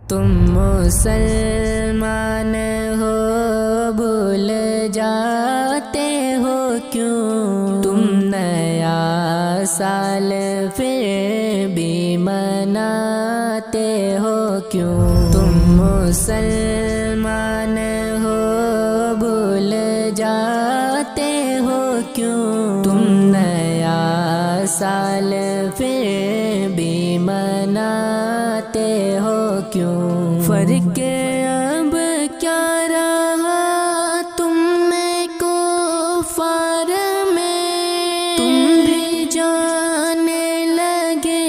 تم مسلمان ہو بھول جاتے ہو کیوں؟ تم نیا سال پھر بھی مناتے ہو کیوں؟ تم مسلمان ہو بھول جاتے ہو کیوں؟ تم نیا سال پھر بھی مناتے ہو کیوں؟ فرق اب کیا رہا تم میں کفار میں؟ تم بھی جانے لگے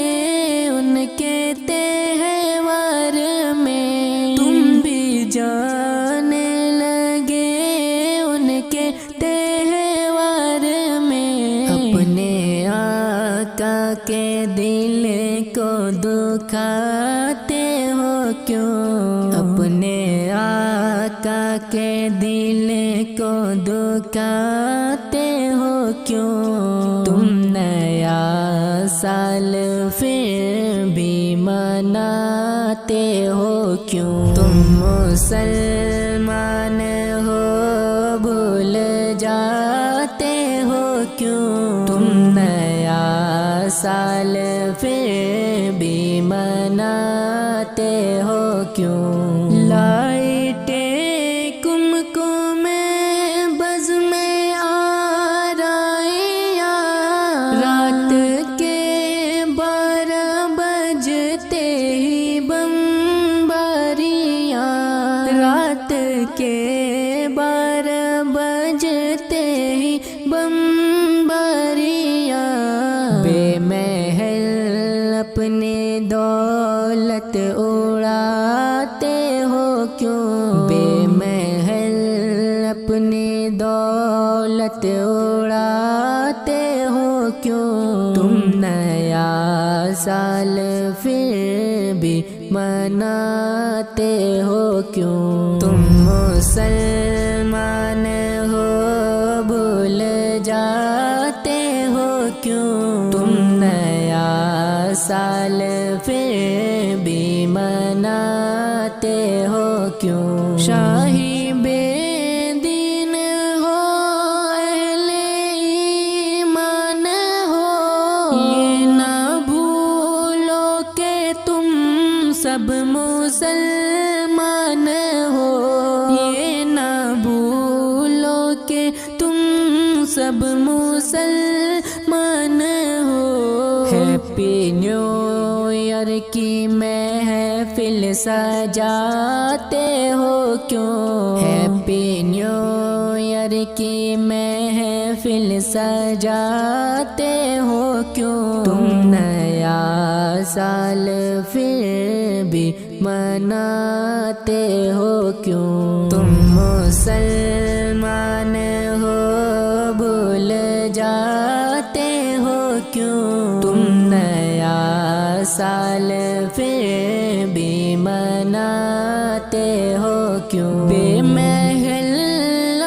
ان کے تہوار میں، تم بھی جانے لگے ان کے تہوار میں۔ اپنے آقا کے دل کو دکھاتے ہو کیوں؟ اپنے آقا کے دل کو دکھاتے ہو کیوں؟ تم نیا سال پھر بھی مناتے ہو کیوں؟ تم مسلمان ہو بھول جاتے ہو کیوں؟ تم نیا سال پھر بھی مناتے ہو کیوں؟ لائٹیں کمکم بز میں آرائیاں، رات کے 12 بجتے ہی بمباریاں، رات کے 12 بجتے ہی بمباریاں۔ بے محل اپنی دولت اڑاتے ہو کیوں؟ بے محل اپنی دولت اڑاتے ہو کیوں؟ تم نیا سال پھر بھی مناتے ہو کیوں؟ تم مسلمان ہو بھول جاتے ہو کیوں؟ تم نیا سال پھر بھی مناتے ہو کیوں؟ شاہی بے دین ہو اہل ایمان ہو، یہ نہ بھولو کہ تم سب مسلمان ہو، یہ نہ بھولو کہ تم سب مسلمان ہو۔ ہیپی نیو ایئر کی محفل سجاتے ہو کیوں؟ ہیپی نیو ایئر کی محفل سجاتے ہو کیوں؟ تم نیا سال پھر بھی مناتے ہو کیوں؟ تم مسلمان ہو بھول جاتے ہو کیوں؟ تم نیا سال پھر بھی مناتے ہو کیوں؟ بے محل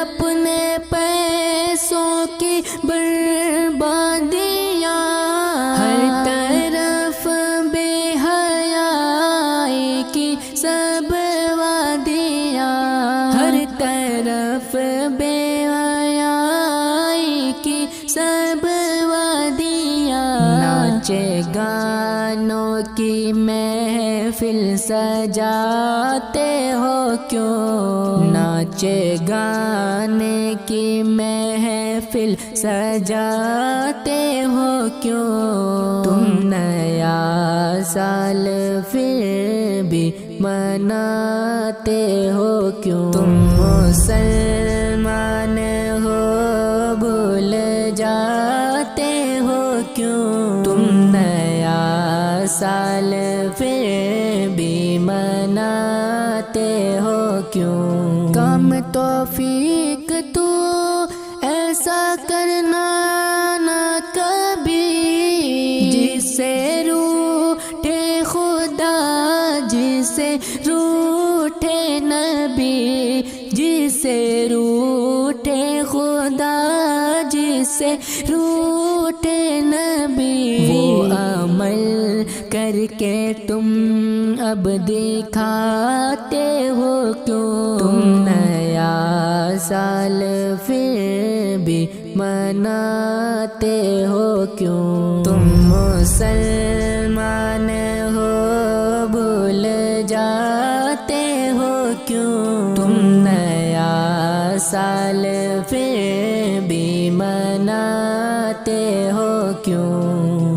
اپنے پیسوں کی بربادیاں، ہر طرف بے حیائی کی سب وادیاں، ہر طرف بے حیائی کی سب وادیاں۔ ناچے گانوں کی محفل سجاتے ہو کیوں؟ ناچے گانے کی محفل سجاتے ہو کیوں؟ تم نیا سال پھر بھی مناتے ہو کیوں؟ تم مسلمان ہو بھول جاتے ہو کیوں؟ تم نیا سال پھر بھی مناتے ہو کیوں؟ کم توفیق تو ایسا کرنا نہ کبھی، جس سے روٹھے خدا، جس سے روٹھے نبی، جس سے روٹھے خدا، جس سے روٹھے نبی۔ وہ عمل کر کے تم اب دکھاتے ہو کیوں تم نیا سال پھر بھی مناتے ہو کیوں تم مسلمان ہو بھول جاتے ہو کیوں تم نیا سال پھر بھی مناتے ہو کیوں